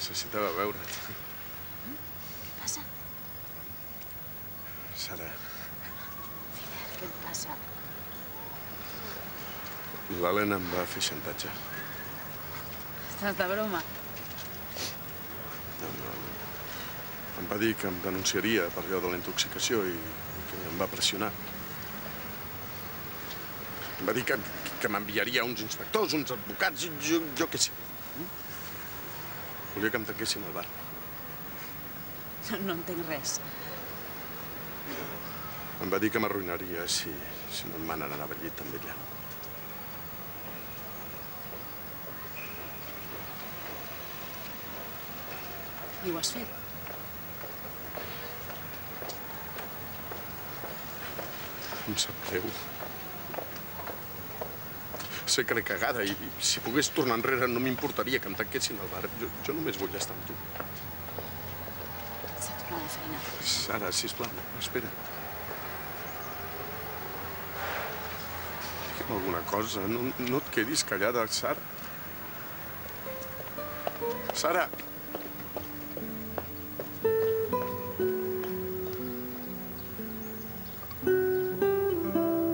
Necessitava veure't. Què passa? Sara, Què et passa? l'Helena em va fer xantatge. Estàs de broma? Em va dir que em denunciaria per allò de la intoxicació i que em va pressionar. Em va dir que m'enviaria uns inspectors, uns advocats, jo què sé. Volia que em tanquessin al bar. No entenc res. Em va dir que m'arruïnaria si no em manen anar al llit amb ella. I ho has fet? Em sap greu. Sé que l'he cagada i si pogués tornar enrere no m'importaria que em tanquessin al bar. Jo només vull estar amb tu. S'ha tornat de feina. Sara, sisplau, espera. Digue'm alguna cosa. No et quedis callada, Sara. Sara!